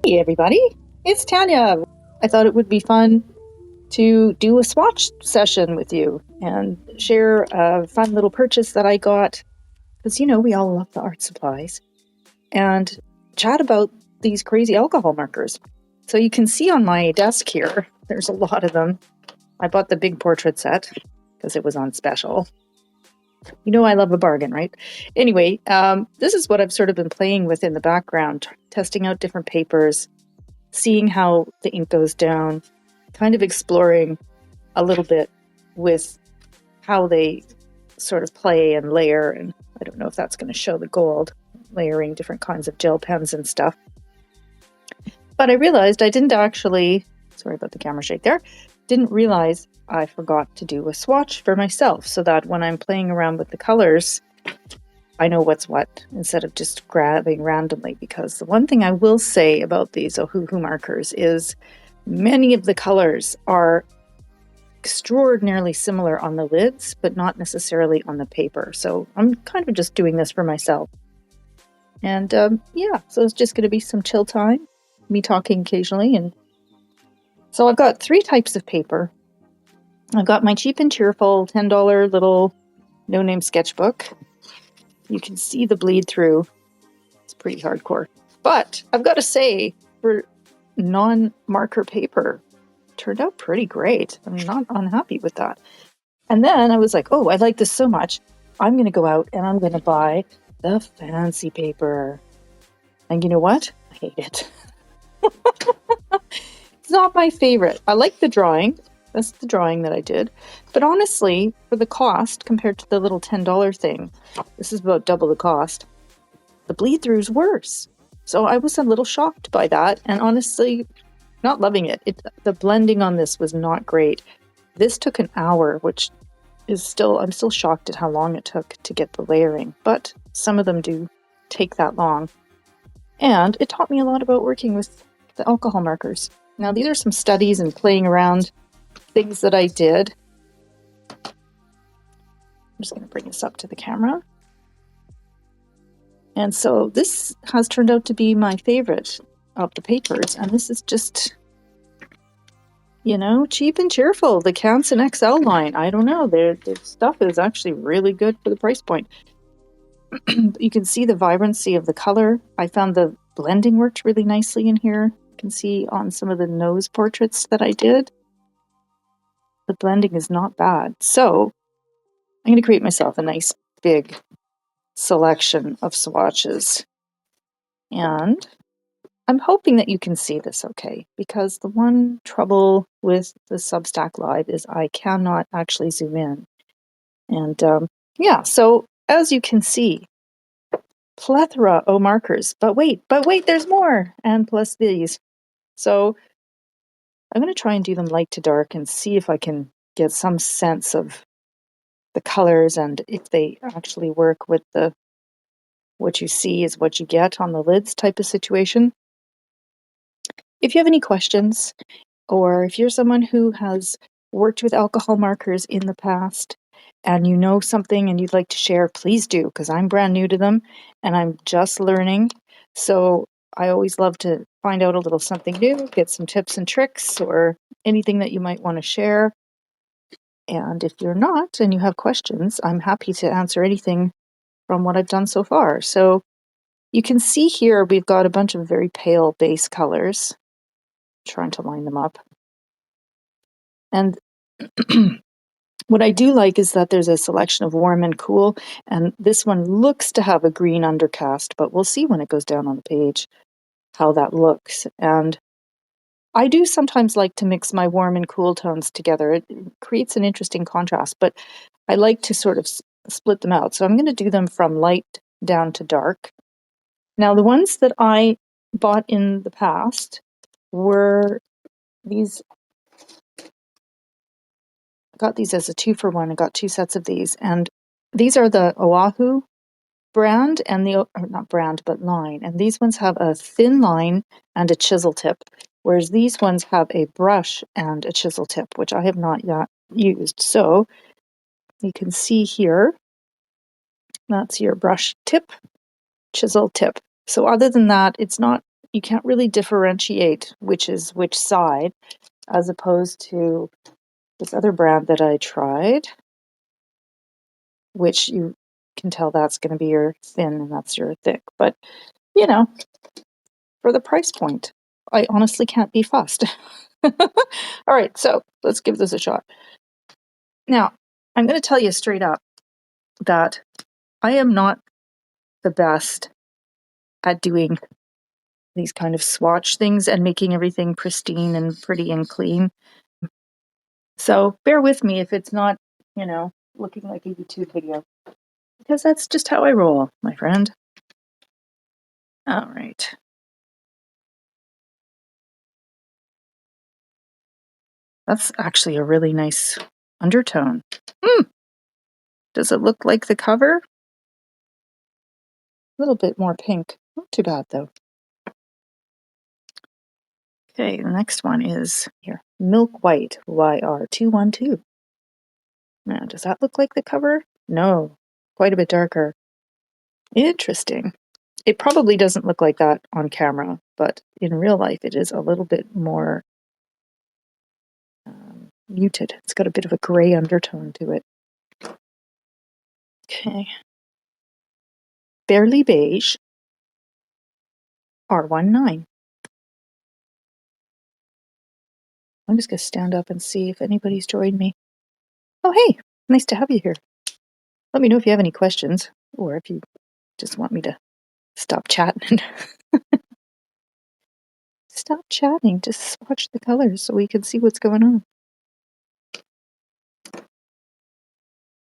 Hey everybody, it's Tanya. I thought it would be fun to do a swatch session with you and share a fun little purchase that I got, because we all love the art supplies, and chat about these crazy alcohol markers. So you can see on my desk here, there's a lot of them. I bought the big portrait set because it was on special. I love a bargain, right? Anyway, this is what I've sort of been playing with in the background, testing out different papers, seeing how the ink goes down, kind of exploring a little bit with how they sort of play and layer. And I don't know if that's going to show the gold, layering different kinds of gel pens and stuff. But I realized I didn't actually, sorry about the camera shake there, didn't realize I forgot to do a swatch for myself, so that when I'm playing around with the colors, I know what's what instead of just grabbing randomly. Because the one thing I will say about these Ohuhu markers is many of the colors are extraordinarily similar on the lids, but not necessarily on the paper. So I'm kind of just doing this for myself. And yeah, so it's just going to be some chill time, me talking occasionally. And so I've got 3 types of paper. I've got my cheap and cheerful $10 little no-name sketchbook. You can see the bleed through. It's pretty hardcore. But I've got to say, for non-marker paper, it turned out pretty great. I'm not unhappy with that. And then I was like, oh, I like this so much. I'm going to go out and I'm going to buy the fancy paper. And you know what? I hate it. It's not my favorite. I like the drawing. That's the drawing that I did. But honestly, for the cost compared to the little $10 thing, this is about double the cost. The bleed through is worse. So I was a little shocked by that, and honestly, not loving it. The blending on this was not great. This took an hour, which is I'm still shocked at how long it took to get the layering, but some of them do take that long. And it taught me a lot about working with the alcohol markers. Now, these are some studies and playing around things that I did. I'm just going to bring this up to the camera. And so this has turned out to be my favorite of the papers. And this is just, cheap and cheerful. The Canson XL line. I don't know. Their stuff is actually really good for the price point. You can see the vibrancy of the color. I found the blending worked really nicely in here. You can see on some of the nose portraits that I did, the blending is not bad. So I'm going to create myself a nice big selection of swatches. And I'm hoping that you can see this okay, because the one trouble with the Substack Live is I cannot actually zoom in. And yeah, so as you can see, plethora of markers. But wait, there's more. And plus these. So I'm going to try and do them light to dark and see if I can get some sense of the colors and if they actually work with the what you see is what you get on the lids type of situation. If you have any questions, or if you're someone who has worked with alcohol markers in the past and you know something and you'd like to share, please do, because I'm brand new to them and I'm just learning. So I always love to find out a little something new, get some tips and tricks or anything that you might want to share. And if you're not and you have questions, I'm happy to answer anything from what I've done so far. So you can see here we've got a bunch of very pale base colors. I'm trying to line them up. And what I do like is that there's a selection of warm and cool, and this one looks to have a green undercast, but we'll see when it goes down on the page how that looks. And I do sometimes like to mix my warm and cool tones together. It creates an interesting contrast, but I like to sort of split them out. So I'm going to do them from light down to dark. Now, the ones that I bought in the past were these. I got these as a 2-for-1. I got 2 sets of these, and these are the Ohuhu brand and or not brand, but line. And these ones have a thin line and a chisel tip, whereas these ones have a brush and a chisel tip, which I have not yet used. So you can see here, that's your brush tip, chisel tip. So other than that, it's not, you can't really differentiate which is which side, as opposed to this other brand that I tried, which you can tell that's going to be your thin and that's your thick. But, you know, for the price point, I honestly can't be fussed. All right, so let's give this a shot. Now, I'm going to tell you straight up that I am not the best at doing these kind of swatch things and making everything pristine and pretty and clean. So bear with me if it's not, looking like a YouTube video, because that's just how I roll, my friend. All right. That's actually a really nice undertone. Does it look like the cover? A little bit more pink. Not too bad, though. Okay, the next one is here. Milk White YR212. Now, does that look like the cover? No, quite a bit darker. Interesting. It probably doesn't look like that on camera, but in real life it is a little bit more muted. It's got a bit of a gray undertone to it. Okay. Barely Beige R19. I'm just going to stand up and see if anybody's joined me. Oh, hey, nice to have you here. Let me know if you have any questions, or if you just want me to stop chatting. Stop chatting, just swatch the colors so we can see what's going on.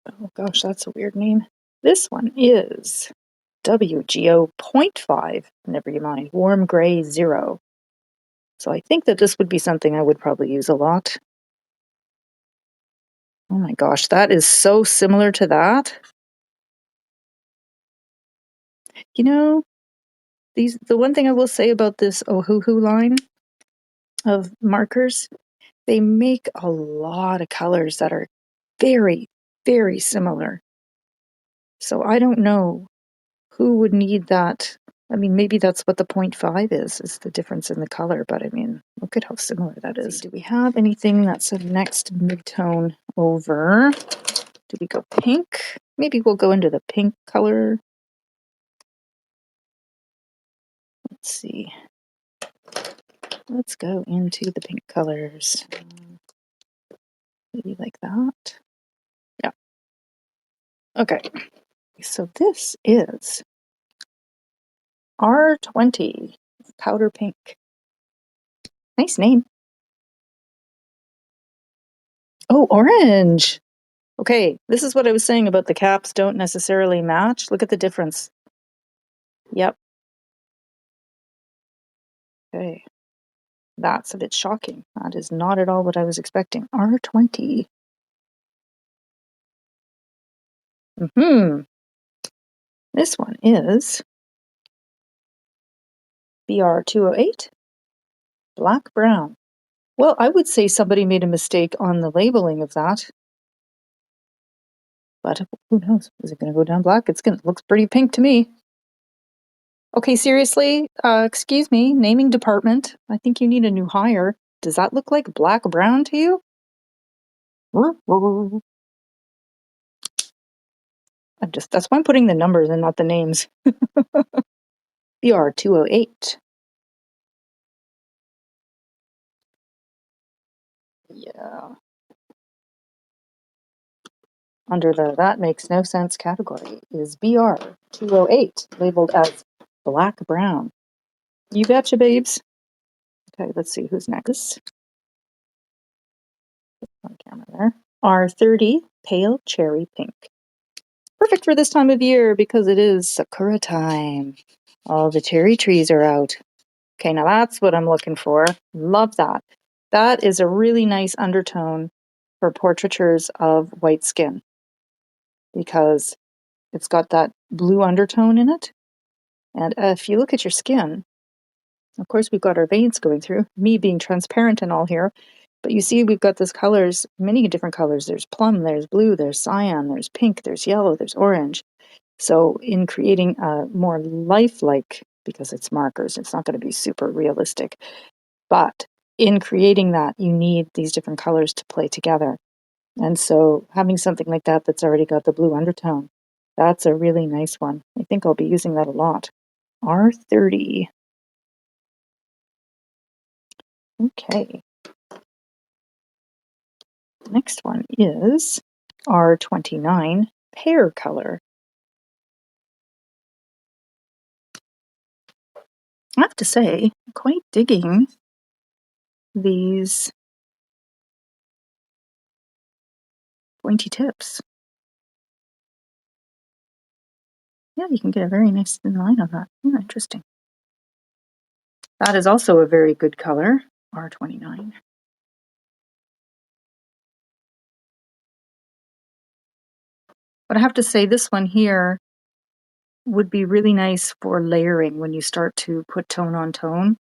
Oh gosh, that's a weird name. This one is WGO.S, never mind, Warm Gray 0. So I think that this would be something I would probably use a lot. Oh my gosh, that is so similar to that. The one thing I will say about this Ohuhu line of markers, they make a lot of colors that are very, very similar. So I don't know who would need that. I mean, maybe that's what the 0.5 is the difference in the color. But I mean, look at how similar that is. Do we have anything that's a next mid-tone over? Do we go pink? Maybe we'll go into the pink color. Let's see. Let's go into the pink colors. Maybe like that. Yeah. Okay. So this is R20 powder pink. Nice name. Oh, orange. Okay, this is what I was saying about the caps don't necessarily match. Look at the difference. Yep. Okay. That's a bit shocking. That is not at all what I was expecting. R20. This one is BR208, black brown. Well, I would say somebody made a mistake on the labeling of that. But who knows? Is it going to go down black? It looks pretty pink to me. Okay, seriously? Excuse me, naming department. I think you need a new hire. Does that look like black brown to you? That's why I'm putting the numbers and not the names. BR208. Yeah. Under the that makes no sense category is BR208, labeled as black brown. You betcha, babes. Okay, let's see who's next. On camera there. R30, pale cherry pink. Perfect for this time of year because it is sakura time. All the cherry trees are out. Okay, now that's what I'm looking for. Love that. That is a really nice undertone for portraitures of white skin because it's got that blue undertone in it. And if you look at your skin, of course, we've got our veins going through, me being transparent and all here. But you see, we've got those colors, many different colors. There's plum, there's blue, there's cyan, there's pink, there's yellow, there's orange. So in creating a more lifelike because it's markers. It's not going to be super realistic. But in creating that, you need these different colors to play together. And so having something like that that's already got the blue undertone, that's a really nice one. I think I'll be using that a lot. R30. Okay. Next one is R29 pear color. I have to say, I'm quite digging these pointy tips. Yeah, you can get a very nice thin line on that. Interesting. That is also a very good color, R29. But I have to say, this one here would be really nice for layering when you start to put tone on tone.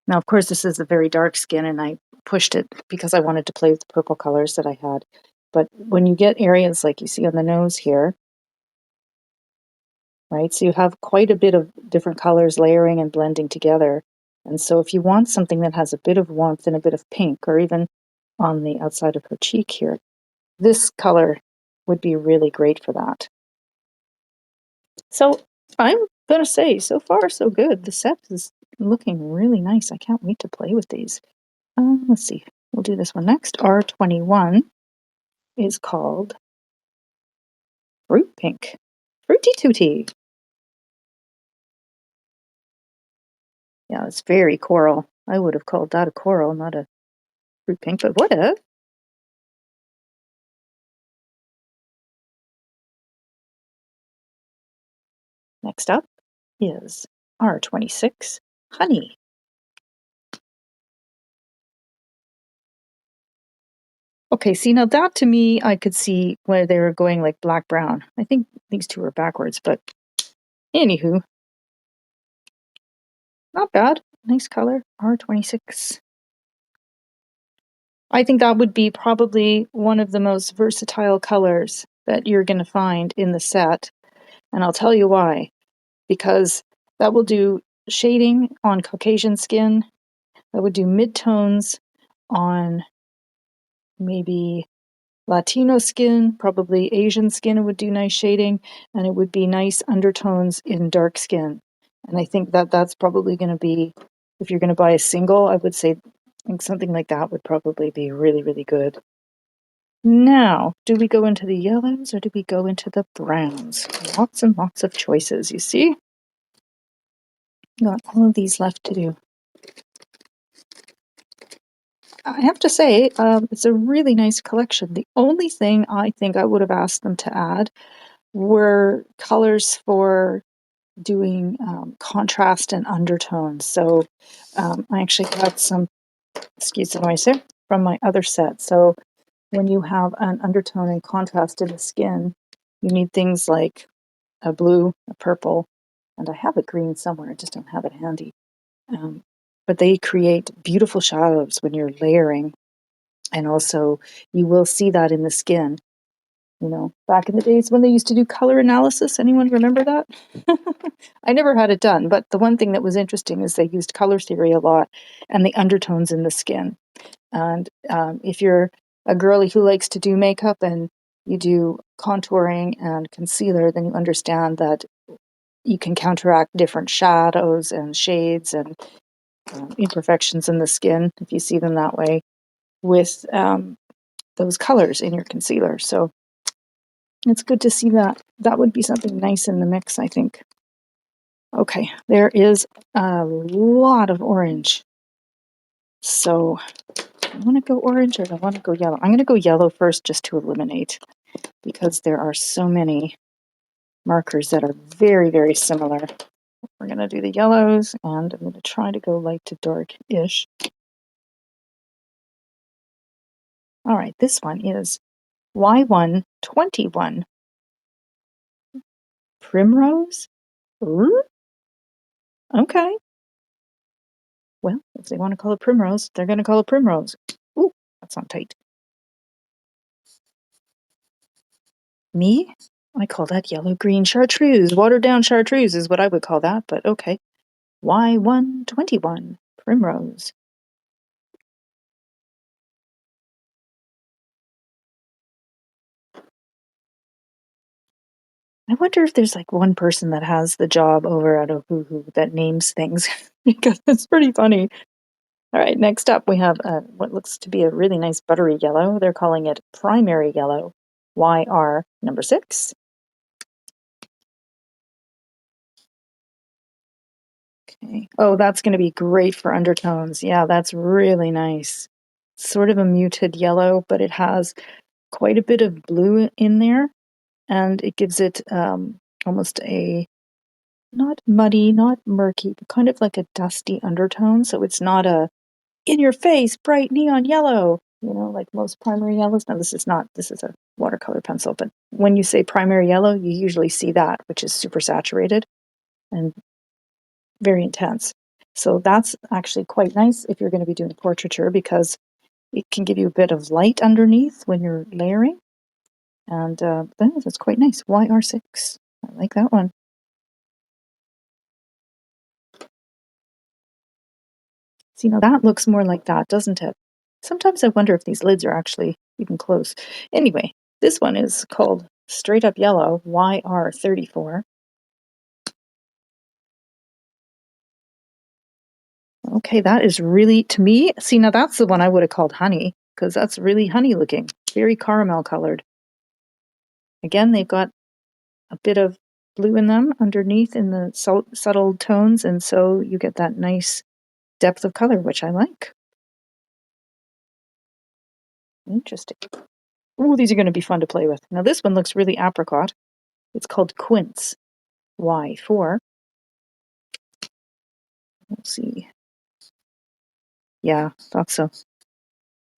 Now, of course, this is a very dark skin, and I pushed it because I wanted to play with the purple colors that I had. But when you get areas like you see on the nose here, right, so you have quite a bit of different colors layering and blending together. And so if you want something that has a bit of warmth and a bit of pink, or even on the outside of her cheek here, this color would be really great for that. So I'm going to say, so far, so good. The set is looking really nice. I can't wait to play with these. Let's see. We'll do this one next. R21 is called Fruit Pink. Fruity Tooty. Yeah, it's very coral. I would have called that a coral, not a fruit pink, but whatever. Next up is R26 Honey. Okay, see, now that to me, I could see where they were going like black-brown. I think these two are backwards, but anywho, not bad. Nice color, R26. I think that would be probably one of the most versatile colors that you're going to find in the set. And I'll tell you why. Because that will do shading on Caucasian skin. That would do midtones on maybe Latino skin, probably Asian skin. It would do nice shading, and it would be nice undertones in dark skin. And I think that that's probably going to be, if you're going to buy a single, I would say something like that would probably be really, really good. Now, do we go into the yellows or do we go into the browns? Lots and lots of choices, you see? Got all of these left to do. I have to say, it's a really nice collection. The only thing I think I would have asked them to add were colors for doing contrast and undertones. So I actually got some, excuse the noise here, from my other set. So when you have an undertone and contrast in the skin, you need things like a blue, a purple, and I have a green somewhere. I just don't have it handy. But they create beautiful shadows when you're layering. And also, you will see that in the skin. You know, back in the days when they used to do color analysis, anyone remember that? I never had it done, but the one thing that was interesting is they used color theory a lot and the undertones in the skin. And if you're a girly who likes to do makeup and you do contouring and concealer, then you understand that you can counteract different shadows and shades and imperfections in the skin, if you see them that way, with those colors in your concealer. So it's good to see that. That would be something nice in the mix, I think. Okay, there is a lot of orange. So I want to go orange or I want to go yellow. I'm going to go yellow first just to eliminate, because there are so many markers that are very, very similar. We're going to do the yellows, and I'm going to try to go light to dark-ish. All right, this one is Y121. Primrose? Ooh, okay. Well, if they want to call it primrose, they're going to call it primrose. Ooh, that's not tight. Me? I call that yellow-green chartreuse. Watered-down chartreuse is what I would call that, but okay. Y121 Primrose. I wonder if there's like one person that has the job over at Ohuhu that names things because it's pretty funny. All right, next up we have what looks to be a really nice buttery yellow. They're calling it primary yellow, YR number 6. Okay. Oh, that's going to be great for undertones. Yeah, that's really nice. Sort of a muted yellow, but it has quite a bit of blue in there, and it gives it almost a not muddy, not murky, but kind of like a dusty undertone. So it's not a in your face bright neon yellow, like most primary yellows. No, this is not. This is a watercolor pencil, but when you say primary yellow, you usually see that, which is super saturated and very intense. So that's actually quite nice if you're going to be doing portraiture because it can give you a bit of light underneath when you're layering. And that's quite nice. YR6. I like that one. See, now that looks more like that, doesn't it? Sometimes I wonder if these lids are actually even close. Anyway, this one is called Straight Up Yellow, YR34. Okay, that is really, to me, see, now that's the one I would have called honey, because that's really honey looking, very caramel colored. Again, they've got a bit of blue in them underneath in the subtle tones, and so you get that nice depth of color, which I like. Interesting. Oh, these are going to be fun to play with. Now, this one looks really apricot. It's called Quince, Y4. Let's see. Yeah, thought so.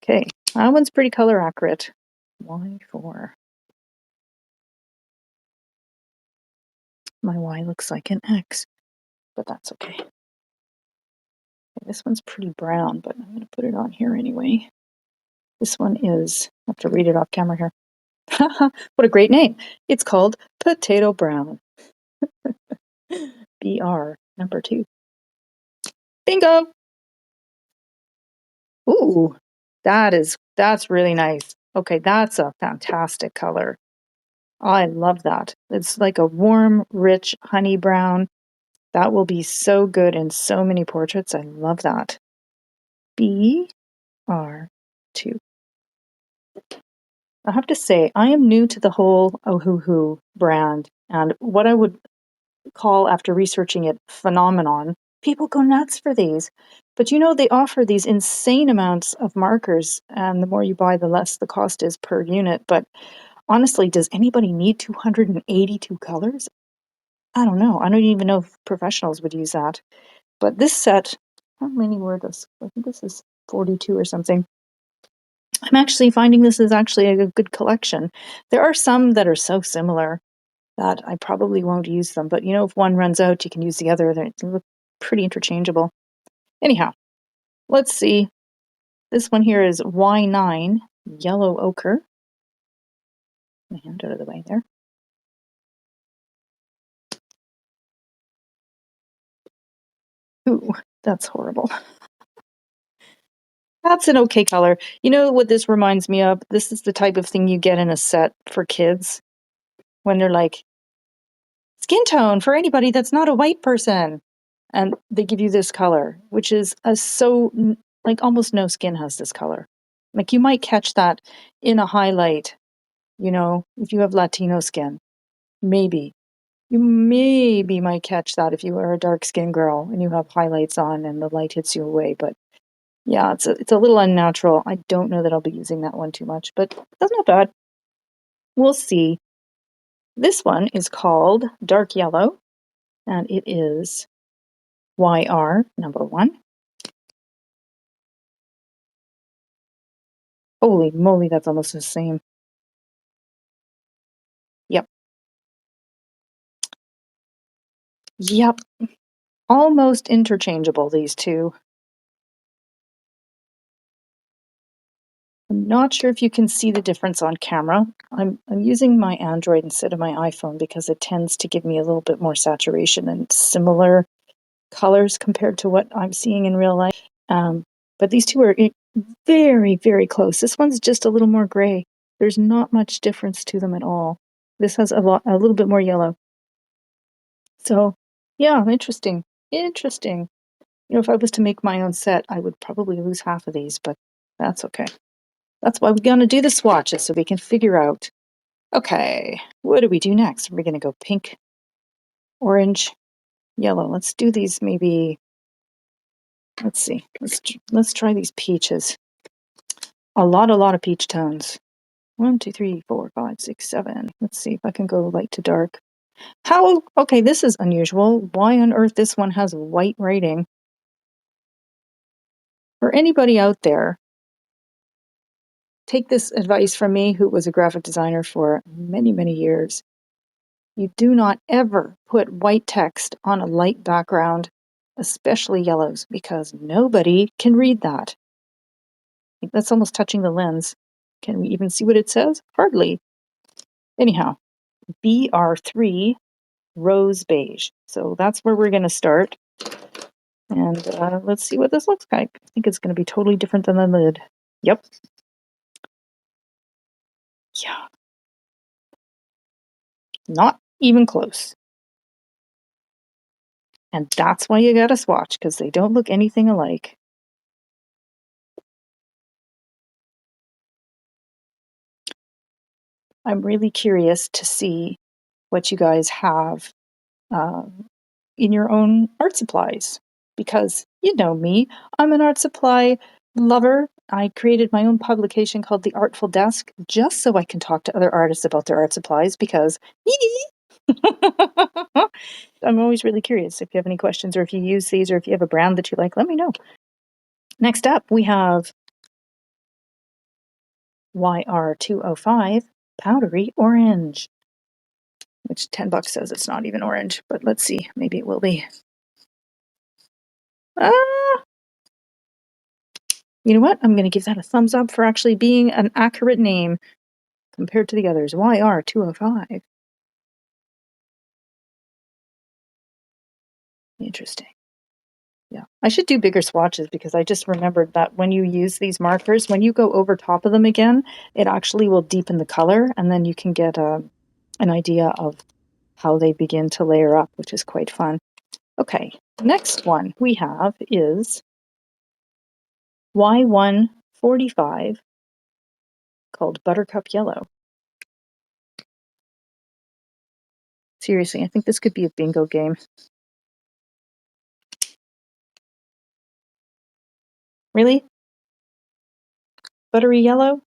Okay, that one's pretty color accurate. Y4. My Y looks like an X, but that's okay. This one's pretty brown, but I'm going to put it on here anyway. This one is, I have to read it off camera here. What a great name. It's called Potato Brown. BR number 2. Bingo! Ooh, that's really nice. Okay, that's a fantastic color. I love that. It's like a warm, rich honey brown. That will be so good in so many portraits. I love that. BR2. I have to say, I am new to the whole Ohuhu brand, and what I would call, after researching it, phenomenon. People go nuts for these. But they offer these insane amounts of markers, and the more you buy, the less the cost is per unit. But honestly, does anybody need 282 colors? I don't know. I don't even know if professionals would use that. But this set, how many were this? I think this is 42 or something. I'm actually finding this is actually a good collection. There are some that are so similar that I probably won't use them. But if one runs out, you can use the other. They look pretty interchangeable. Anyhow, let's see. This one here is Y9 Yellow Ochre. My hand out of the way there. Ooh, that's horrible. That's an okay color. You know what this reminds me of? This is the type of thing you get in a set for kids when they're like, skin tone for anybody that's not a white person. And they give you this color, which is like almost no skin has this color. Like you might catch that in a highlight, if you have Latino skin, maybe. You maybe might catch that if you are a dark skinned girl and you have highlights on and the light hits you away. But yeah, it's a little unnatural. I don't know that I'll be using that one too much, but that's not bad. We'll see. This one is called Dark Yellow, and it is YR number 1. Holy moly, that's almost the same. Yep. Yep. Almost interchangeable, these two. I'm not sure if you can see the difference on camera. I'm using my Android instead of my iPhone because it tends to give me a little bit more saturation and similar colors compared to what I'm seeing in real life. But these two are very, very close. This one's just a little more gray. There's not much difference to them at all. This has a little bit more yellow. So yeah, interesting. Interesting. You know, if I was to make my own set, I would probably lose half of these, but that's okay. That's why we're going to do the swatches so we can figure out, okay, what do we do next? We're going to go pink, orange, yellow. Let's do these maybe, let's see. Let's try these peaches. A lot of peach tones. 1, 2, 3, 4, 5, 6, 7. Let's see if I can go light to dark. How? Okay, this is unusual. Why on earth this one has white writing? For anybody out there, take this advice from me, who was a graphic designer for many, many years. You do not ever put white text on a light background, especially yellows, because nobody can read that. That's almost touching the lens. Can we even see what it says? Hardly. Anyhow, BR3 Rose Beige. So that's where we're going to start. And let's see what this looks like. I think it's going to be totally different than the lid. Yep. Yeah. Not even close. And that's why you got to swatch, because they don't look anything alike. I'm really curious to see what you guys have in your own art supplies, because you know me, I'm an art supply lover. I created my own publication called The Artful Desk just so I can talk to other artists about their art supplies, because I'm always really curious. If you have any questions, or if you use these, or if you have a brand that you like, let me know. Next up, we have YR205 Powdery Orange, which $10 says it's not even orange, but let's see. Maybe it will be. You know what? I'm going to give that a thumbs up for actually being an accurate name compared to the others. YR205. Interesting. Yeah. I should do bigger swatches, because I just remembered that when you use these markers, when you go over top of them again, it actually will deepen the color, and then you can get an idea of how they begin to layer up, which is quite fun. Okay, next one we have is Y145, called Buttercup Yellow. Seriously, I think this could be a bingo game. Really? Buttery yellow?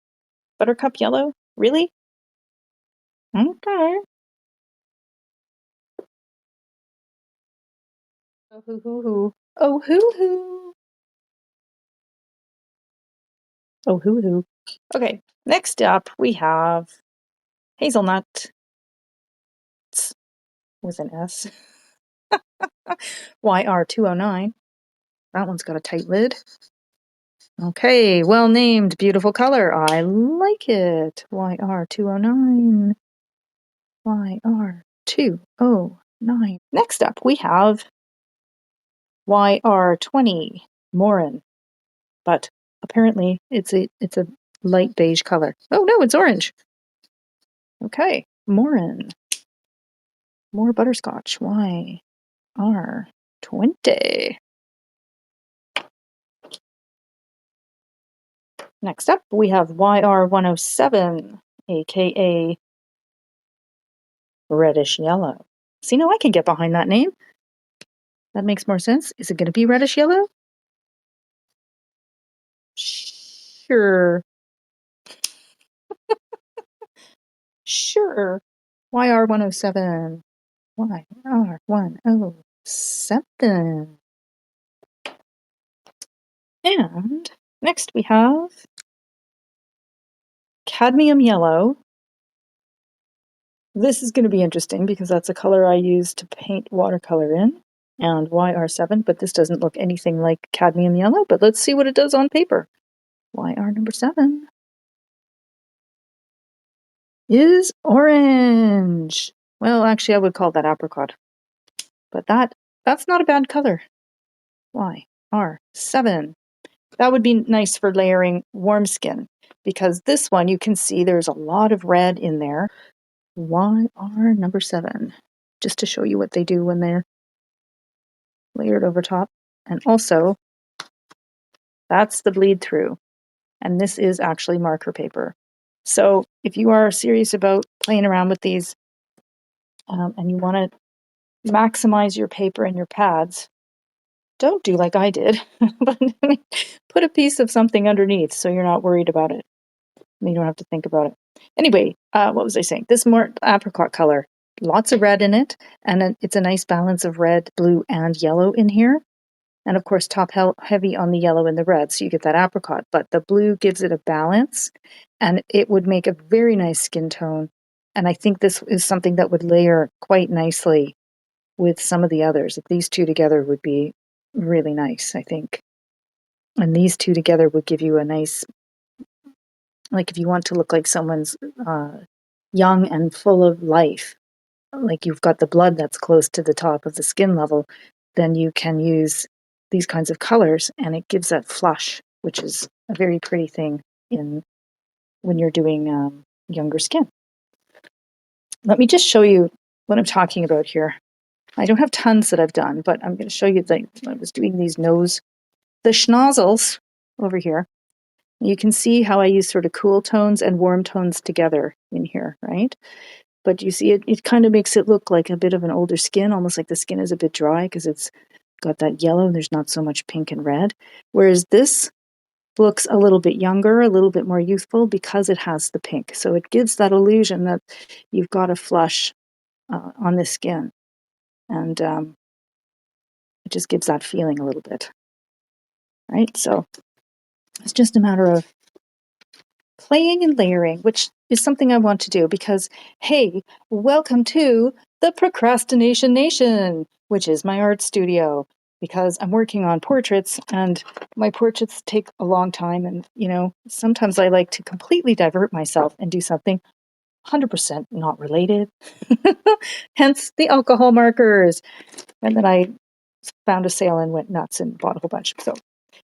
Buttercup yellow? Really? Okay. Ohuhu. Ohuhu. Ohuhu. Okay, next up we have hazelnut with an S. YR209. That one's got a tight lid. Okay, well named, beautiful color. I like it. YR209. YR209. Next up, we have YR20 Morin, but apparently it's a light beige color. Oh no, it's orange. Okay, Morin. More butterscotch. YR20. Next up, we have YR107, aka reddish yellow. See, now I can get behind that name. That makes more sense. Is it going to be reddish yellow? Sure. Sure. YR107. YR107. And next we have cadmium yellow. This is going to be interesting, because that's a color I use to paint watercolor in. And YR7, but this doesn't look anything like cadmium yellow, but let's see what it does on paper. YR number 7 is orange. Well, actually, I would call that apricot. But that that's not a bad color. YR7. That would be nice for layering warm skin, because this one you can see there's a lot of red in there. YR number 7, just to show you what they do when they're layered over top. And also, that's the bleed through. And this is actually marker paper. So if you are serious about playing around with these and you want to maximize your paper and your pads, don't do like I did, but put a piece of something underneath so you're not worried about it. You don't have to think about it. Anyway, what was I saying? This more apricot color, lots of red in it, and it's a nice balance of red, blue, and yellow in here. And of course, top heavy on the yellow and the red, so you get that apricot. But the blue gives it a balance, and it would make a very nice skin tone. And I think this is something that would layer quite nicely with some of the others. These two together would be really nice, I think. And these two together would give you a nice, like if you want to look like someone's young and full of life, like you've got the blood that's close to the top of the skin level, then you can use these kinds of colors and it gives that flush, which is a very pretty thing when you're doing younger skin. Let me just show you what I'm talking about here. I don't have tons that I've done, but I'm going to show you that I was doing these the schnozzles over here. You can see how I use sort of cool tones and warm tones together in here, right? But you see it kind of makes it look like a bit of an older skin, almost like the skin is a bit dry because it's got that yellow and there's not so much pink and red. Whereas this looks a little bit younger, a little bit more youthful because it has the pink. So it gives that illusion that you've got a flush on the skin. And it just gives that feeling a little bit, right? So it's just a matter of playing and layering, which is something I want to do because, hey, welcome to the Procrastination Nation, which is my art studio, because I'm working on portraits and my portraits take a long time. And, sometimes I like to completely divert myself and do something 100% not related. Hence the alcohol markers. And then I found a sale and went nuts and bought a whole bunch. So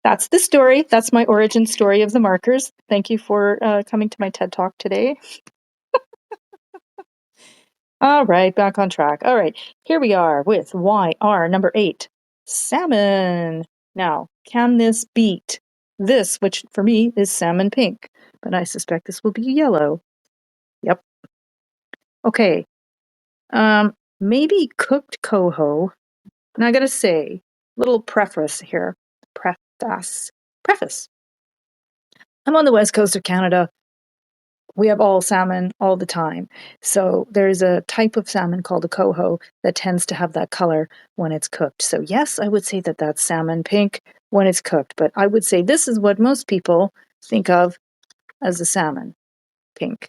that's the story. That's my origin story of the markers. Thank you for coming to my TED Talk today. All right, back on track. All right, here we are with YR number 8, salmon. Now, can this beat this, which for me is salmon pink, but I suspect this will be yellow. Yep. Okay. Maybe cooked coho. And I gotta say, little preface here. Preface. I'm on the west coast of Canada. We have all salmon all the time. So there's a type of salmon called a coho that tends to have that color when it's cooked. So yes, I would say that that's salmon pink when it's cooked, but I would say this is what most people think of as a salmon pink.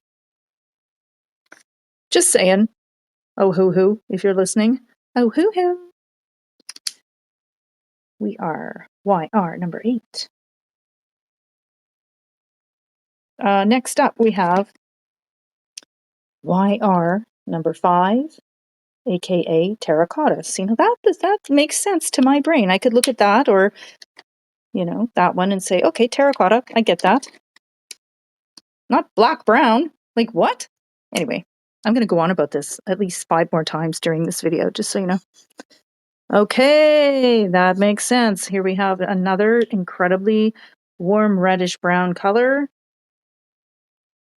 Just saying. Ohuhu, if you're listening. Ohuhu. We are YR number 8. Next up, we have YR number 5, aka terracotta. See, now that makes sense to my brain. I could look at that or, that one and say, okay, terracotta, I get that. Not black brown. Like what? Anyway, I'm going to go on about this at least 5 more times during this video, just so you know. Okay, that makes sense. Here we have another incredibly warm reddish brown color.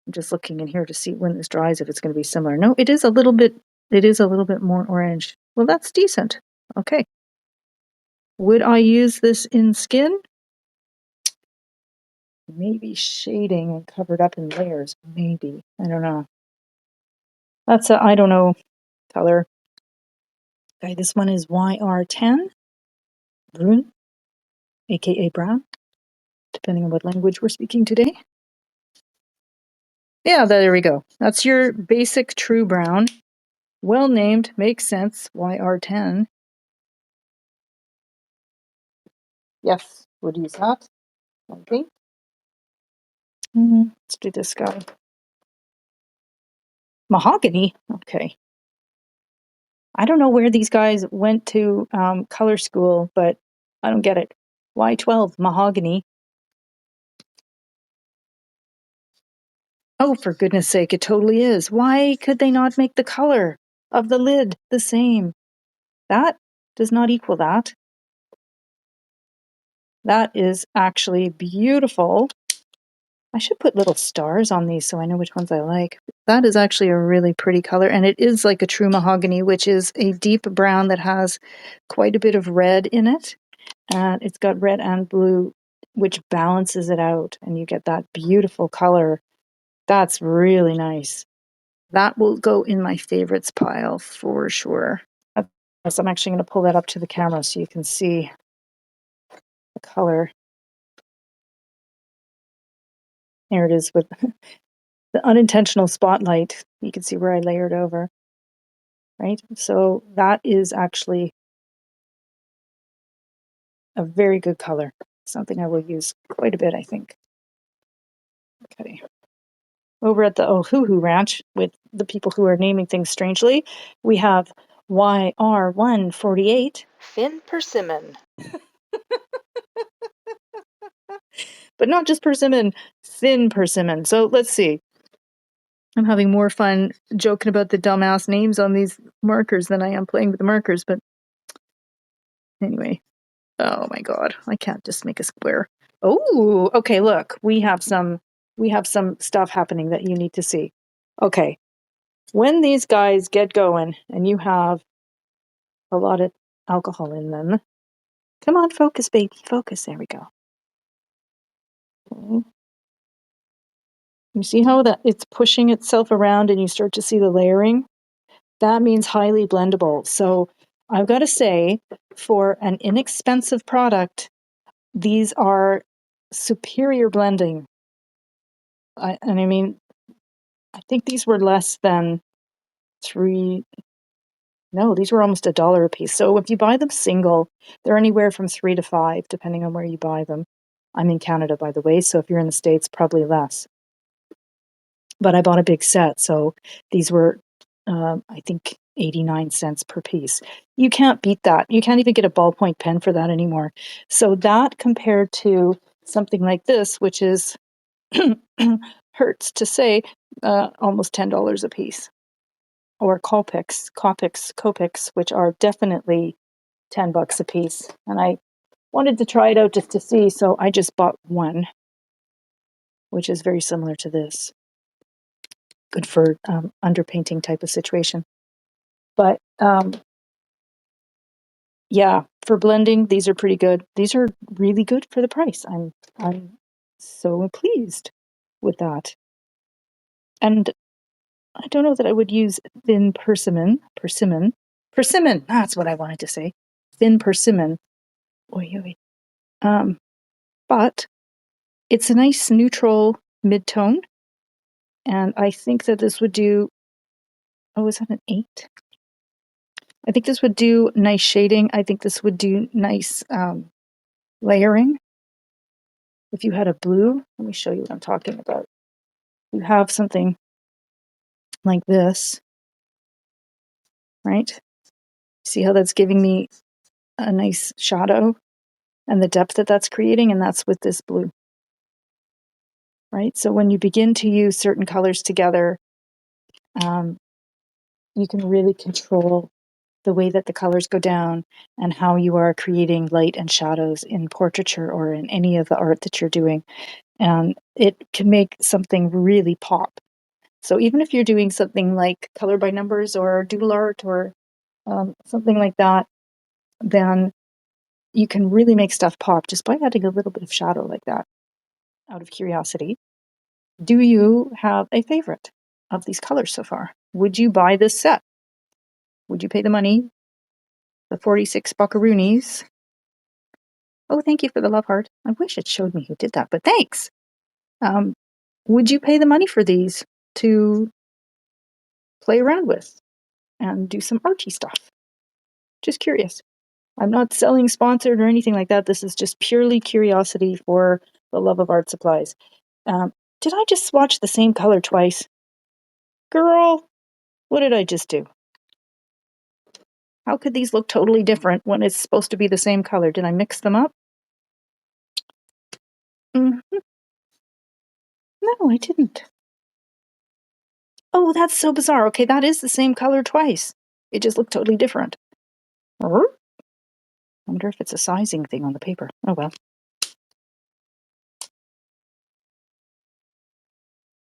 I'm just looking in here to see when this dries, if it's going to be similar. No, it is a little bit more orange. Well, that's decent. Okay. Would I use this in skin? Maybe shading and covered up in layers. Maybe. I don't know. That's a I don't know color. Okay, this one is YR10. Brun, aka brown, depending on what language we're speaking today. Yeah, there we go. That's your basic true brown. Well named, makes sense. YR10. Yes, would use that. Okay. Let's do this guy. Mahogany. Okay. I don't know where these guys went to color school, but I don't get it. Y12 mahogany. Oh, for goodness sake, it totally is. Why could they not make the color of the lid the same? That does not equal that. That is actually beautiful. I should put little stars on these so I know which ones I like. That is actually a really pretty color, and it is like a true mahogany, which is a deep brown that has quite a bit of red in it. And it's got red and blue, which balances it out, and you get that beautiful color. That's really nice. That will go in my favorites pile for sure. So I'm actually going to pull that up to the camera so you can see the color. There it is with the unintentional spotlight. You can see where I layered over, right? So that is actually a very good color. Something I will use quite a bit, I think. Okay. Over at the Ohuhu Ranch, with the people who are naming things strangely, we have YR148 thin persimmon. But not just persimmon, thin persimmon. So let's see. I'm having more fun joking about the dumbass names on these markers than I am playing with the markers. But anyway, oh my god, I can't just make a square. Oh, okay. Look, we have some stuff happening that you need to see. Okay, when these guys get going and you have a lot of alcohol in them, come on, focus, baby, focus. There we go. Okay. You see how that it's pushing itself around, and you start to see the layering? That means highly blendable. So I've got to say, for an inexpensive product, these are superior blending. And I mean, I think these were less than three. No, these were almost $1 a piece. So if you buy them single, they're anywhere from 3 to 5, depending on where you buy them. I'm in Canada, by the way, so if you're in the States, probably less. But I bought a big set, so these were, I think, 89 cents per piece. You can't beat that. You can't even get a ballpoint pen for that anymore. So that compared to something like this, which is, hurts to say, almost $10 a piece. Or Copics, which are definitely $10 a piece. And I wanted to try it out just to see, so I just bought one, which is very similar to this. Good for underpainting type of situation. But yeah, for blending, these are pretty good. These are really good for the price. I'm so pleased with that. And I don't know that I would use thin persimmon. That's what I wanted to say. Thin persimmon. Oy, oy. But it's a nice neutral mid-tone. And I think that this would do, oh, is that an 8? I think this would do nice shading. I think this would do nice layering. If you had a blue, let me show you what I'm talking about. You have something like this, right? See how that's giving me a nice shadow and the depth that that's creating, and that's with this blue, right? So when you begin to use certain colors together, you can really control the way that the colors go down and how you are creating light and shadows in portraiture or in any of the art that you're doing. And it can make something really pop. So even if you're doing something like color by numbers or doodle art or something like that, then you can really make stuff pop just by adding a little bit of shadow like that. Out of curiosity, do you have a favorite of these colors so far? Would you buy this set? Would you pay the money, the 46 buckaroonies? Oh, thank you for the love heart. I wish it showed me who did that, but thanks. Would you pay the money for these to play around with and do some arty stuff? Just curious. I'm not selling sponsored or anything like that. This is just purely curiosity for the love of art supplies. Did I just swatch the same color twice? Girl, what did I just do? How could these look totally different when it's supposed to be the same color? Did I mix them up? No, I didn't. Oh, that's so bizarre. Okay, that is the same color twice. It just looked totally different. I wonder if it's a sizing thing on the paper. Oh well.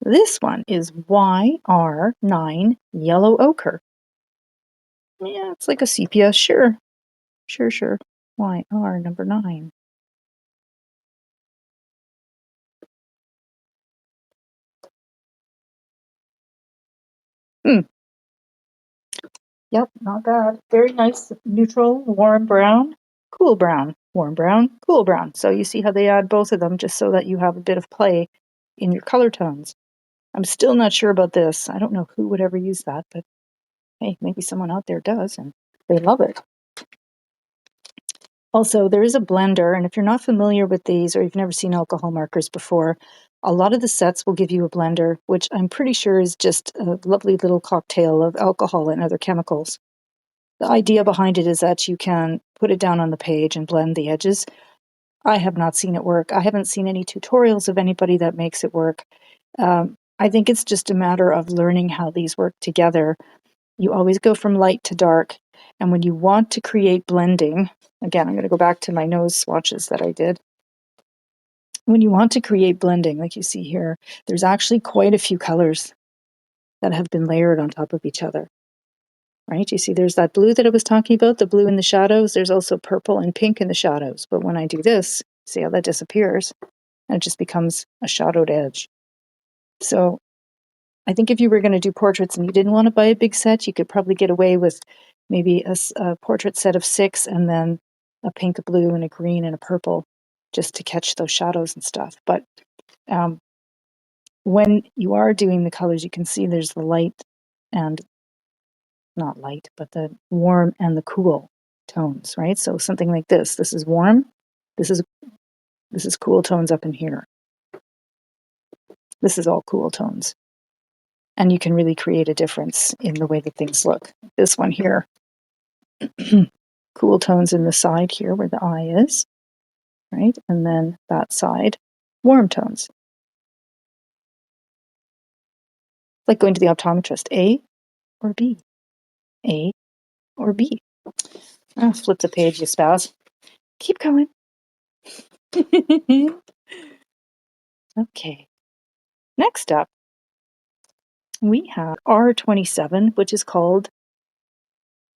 This one is YR9 Yellow Ochre. Yeah, it's like a sepia. Sure. YR number 9. Yep, not bad. Very nice, neutral, warm brown, cool brown, warm brown, cool brown. So you see how they add both of them just so that you have a bit of play in your color tones. I'm still not sure about this. I don't know who would ever use that, but hey, maybe someone out there does and they love it. Also, there is a blender, and if you're not familiar with these or you've never seen alcohol markers before, a lot of the sets will give you a blender, which I'm pretty sure is just a lovely little cocktail of alcohol and other chemicals. The idea behind it is that you can put it down on the page and blend the edges. I have not seen it work. I haven't seen any tutorials of anybody that makes it work. I think it's just a matter of learning how these work together. You always go from light to dark. And when you want to create blending, again, I'm going to go back to my nose swatches that I did. When you want to create blending, like you see here, there's actually quite a few colors that have been layered on top of each other. Right? You see, there's that blue that I was talking about, the blue in the shadows. There's also purple and pink in the shadows. But when I do this, see how that disappears? And it just becomes a shadowed edge. So I think if you were going to do portraits and you didn't want to buy a big set, you could probably get away with maybe a portrait set of 6 and then a pink, a blue, and a green and a purple just to catch those shadows and stuff. But when you are doing the colors, you can see there's the light and not light, but the warm and the cool tones, right? So something like this. This is warm. This is cool tones up in here. This is all cool tones. And you can really create a difference in the way that things look. This one here, cool tones in the side here where the eye is, right? And then that side, warm tones. Like going to the optometrist, A or B? A or B? Oh, flip the page, you spouse. Keep going. Okay. Next up, we have R27, which is called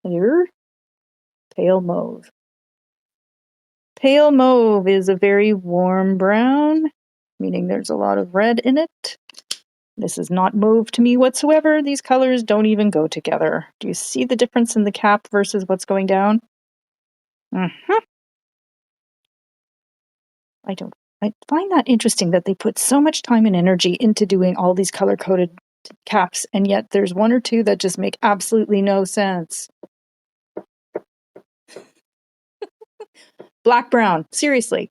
Pale Mauve. Pale Mauve is a very warm brown, meaning there's a lot of red in it. This is not mauve to me whatsoever. These colors don't even go together. Do you see the difference in the cap versus what's going down? I find that interesting that they put so much time and energy into doing all these color-coded caps, and yet there's one or two that just make absolutely no sense. Black, brown, seriously.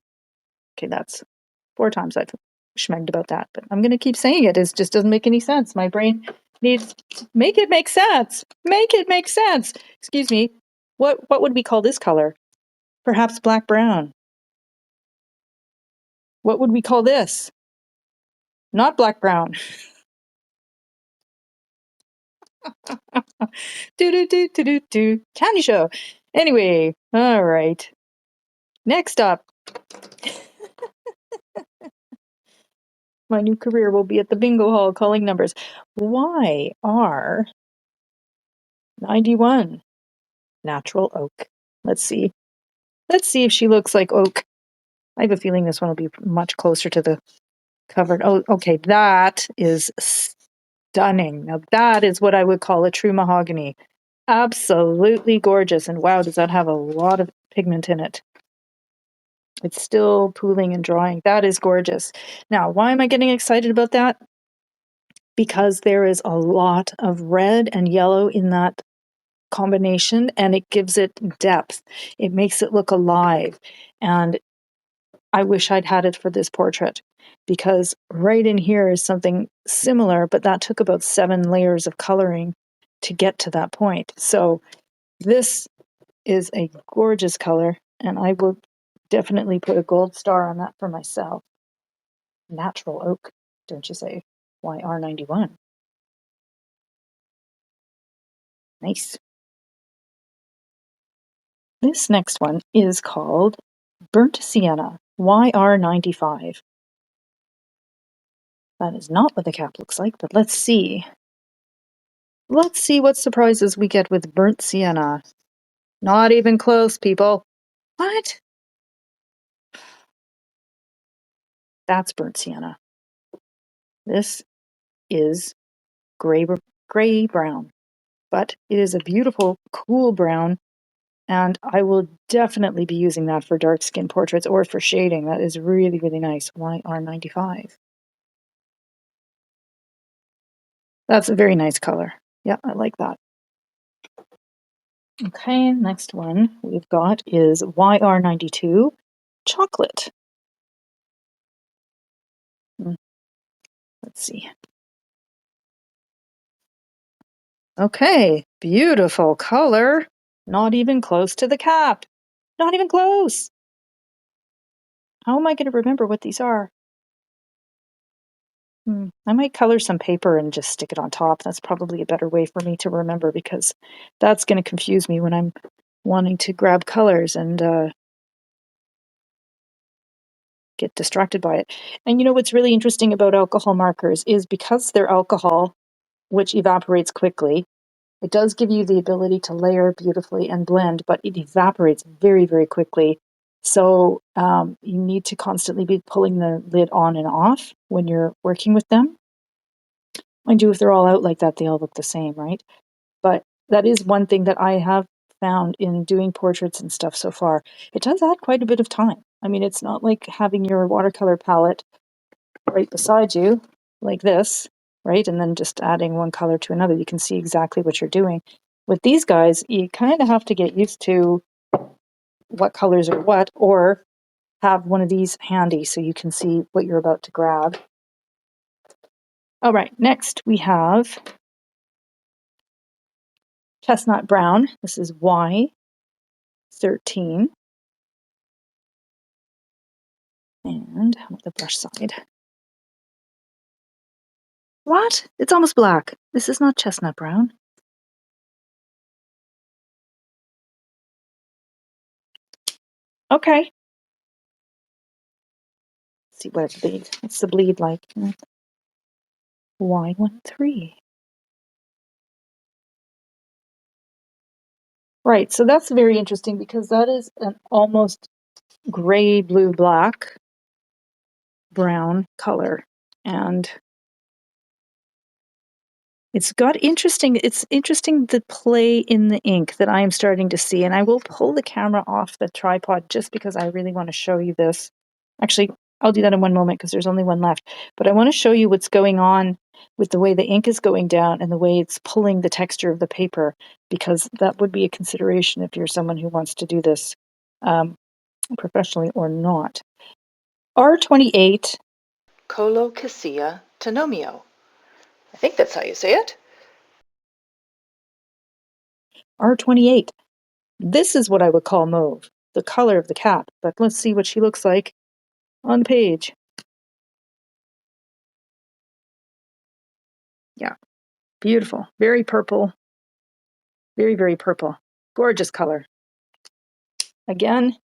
Okay, that's 4 times I've schmegged about that, but I'm going to keep saying it. It just doesn't make any sense. My brain needs to make it make sense. Make it make sense. Excuse me. What would we call this color? Perhaps black, brown. What would we call this? Not black, brown. Do. Candy show. Anyway, all right. Next up. My new career will be at the bingo hall calling numbers. YR 91 natural oak. Let's see. Let's see if she looks like oak. I have a feeling this one will be much closer to the covered. Oh, okay. That is stunning. Now that is what I would call a true mahogany. Absolutely gorgeous. And wow, does that have a lot of pigment in it. It's still pooling and drying. That is gorgeous. Now, why am I getting excited about that? Because there is a lot of red and yellow in that combination, and it gives it depth. It makes it look alive. And I wish I'd had it for this portrait, because right in here is something similar, but that took about 7 layers of coloring to get to that point. So this is a gorgeous color, and I will definitely put a gold star on that for myself. Natural oak, don't you say? YR91. Nice. This next one is called Burnt Sienna, YR95. That is not what the cap looks like, but let's see. Let's see what surprises we get with Burnt Sienna. Not even close, people. What? That's Burnt Sienna. This is gray brown, but it is a beautiful, cool brown, and I will definitely be using that for dark skin portraits or for shading. That is really, really nice. YR95. That's a very nice color. Yeah, I like that. Okay, next one we've got is YR92 chocolate. Let's see. Okay, beautiful color. Not even close to the cap. Not even close. How am I going to remember what these are? I might color some paper and just stick it on top. That's probably a better way for me to remember, because that's going to confuse me when I'm wanting to grab colors and get distracted by it. And you know what's really interesting about alcohol markers is because they're alcohol, which evaporates quickly, it does give you the ability to layer beautifully and blend, but it evaporates very, very quickly. So you need to constantly be pulling the lid on and off when you're working with them. Mind you, if they're all out like that, they all look the same, right? But that is one thing that I have found in doing portraits and stuff so far. It does add quite a bit of time. I mean, it's not like having your watercolor palette right beside you like this, right? And then just adding one color to another. You can see exactly what you're doing. With these guys, you kind of have to get used to what colors are what, or have one of these handy so you can see what you're about to grab. All right, next we have chestnut brown. This is Y13. And the brush side. What? It's almost black. This is not chestnut brown. Okay. Let's see what it bleeds. What's the bleed like? Y13. Right, so that's very interesting because that is an almost gray, blue, black, brown color. And it's interesting the play in the ink that I am starting to see. And I will pull the camera off the tripod just because I really want to show you this. Actually, I'll do that in one moment because there's only one left. But I want to show you what's going on with the way the ink is going down and the way it's pulling the texture of the paper, because that would be a consideration if you're someone who wants to do this professionally or not. R28 Colocasia Tenomio. I think that's how you say it. R28. This is what I would call mauve, the color of the cap. But let's see what she looks like on the page. Yeah, beautiful. Very purple. Very, very purple. Gorgeous color. Again,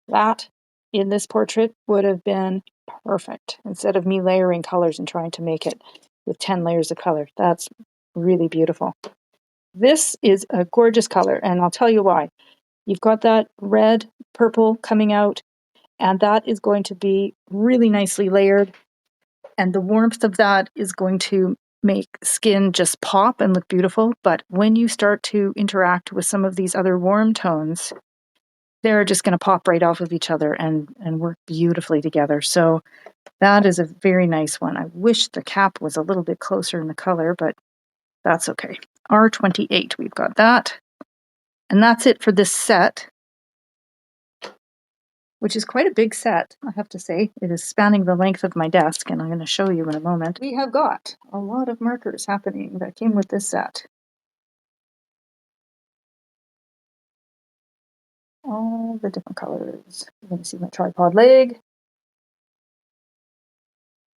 that in this portrait would have been perfect instead of me layering colors and trying to make it with 10 layers of color. That's really beautiful. This is a gorgeous color, and I'll tell you why. You've got that red, purple coming out, and that is going to be really nicely layered. And the warmth of that is going to make skin just pop and look beautiful. But when you start to interact with some of these other warm tones, they're just going to pop right off of each other and work beautifully together. So that is a very nice one. I wish the cap was a little bit closer in the color, but that's okay. R28, we've got that. And that's it for this set, which is quite a big set, I have to say. It is spanning the length of my desk, and I'm going to show you in a moment. We have got a lot of markers happening that came with this set. all the different colors. You're going to see my tripod leg.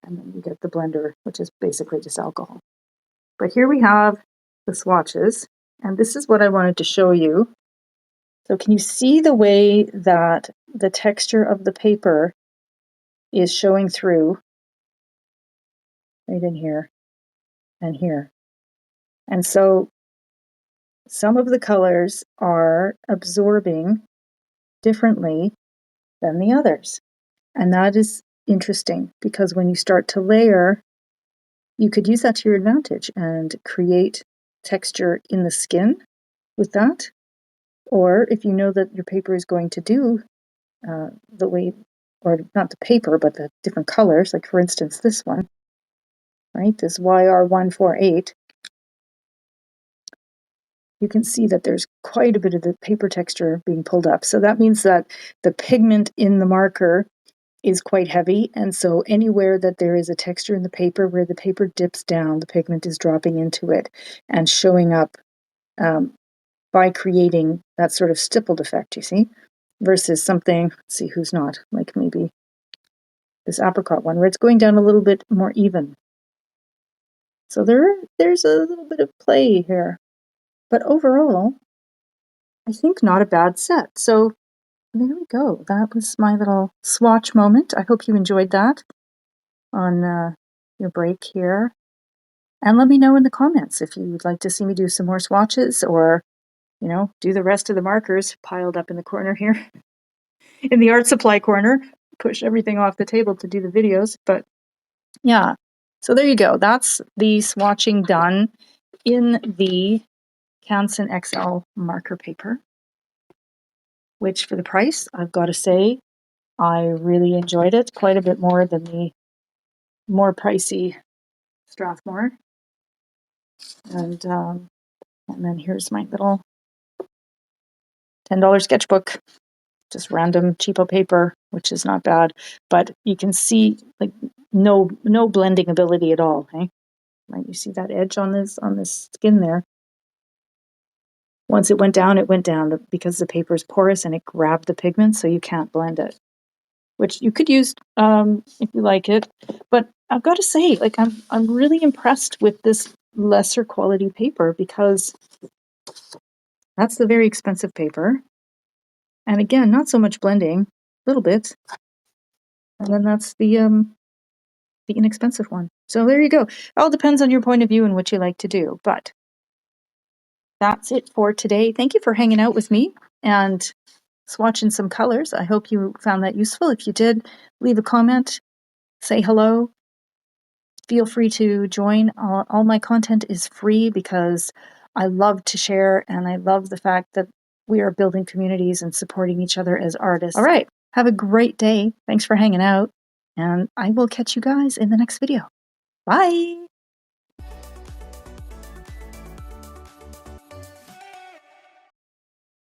And then you get the blender, which is basically just alcohol. But here we have the swatches, and this is what I wanted to show you. So can you see the way that the texture of the paper is showing through right in here and here? And so some of the colors are absorbing differently than the others. And that is interesting because when you start to layer, you could use that to your advantage and create texture in the skin with that. Or if you know that your paper is going to do the way, or not the paper, but the different colors, like for instance, this one, right? This YR148, you can see that there's quite a bit of the paper texture being pulled up. So that means that the pigment in the marker is quite heavy. And so anywhere that there is a texture in the paper where the paper dips down, the pigment is dropping into it and showing up by creating that sort of stippled effect, you see, versus something, let's see who's not, like maybe this apricot one, where it's going down a little bit more even. So there's a little bit of play here. But overall, I think not a bad set. So there we go. That was my little swatch moment. I hope you enjoyed that on your break here. And let me know in the comments if you'd like to see me do some more swatches or, you know, do the rest of the markers piled up in the corner here. In the art supply corner, push everything off the table to do the videos. But yeah, so there you go. That's the swatching done in the Canson XL marker paper, which for the price, I've got to say, I really enjoyed it quite a bit more than the more pricey Strathmore. And then here's my little $10 sketchbook, just random cheapo paper, which is not bad. But you can see like no blending ability at all. Hey, right? You see that edge on this skin there. Once it went down because the paper is porous and it grabbed the pigment, so you can't blend it. Which you could use if you like it. But I've got to say, like I'm really impressed with this lesser quality paper because that's the very expensive paper. And again, not so much blending, a little bit. And then that's the inexpensive one. So there you go. It all depends on your point of view and what you like to do. But that's it for today. Thank you for hanging out with me and swatching some colors. I hope you found that useful. If you did, leave a comment, say hello. Feel free to join. All my content is free because I love to share and I love the fact that we are building communities and supporting each other as artists. All right. Have a great day. Thanks for hanging out. And I will catch you guys in the next video. Bye.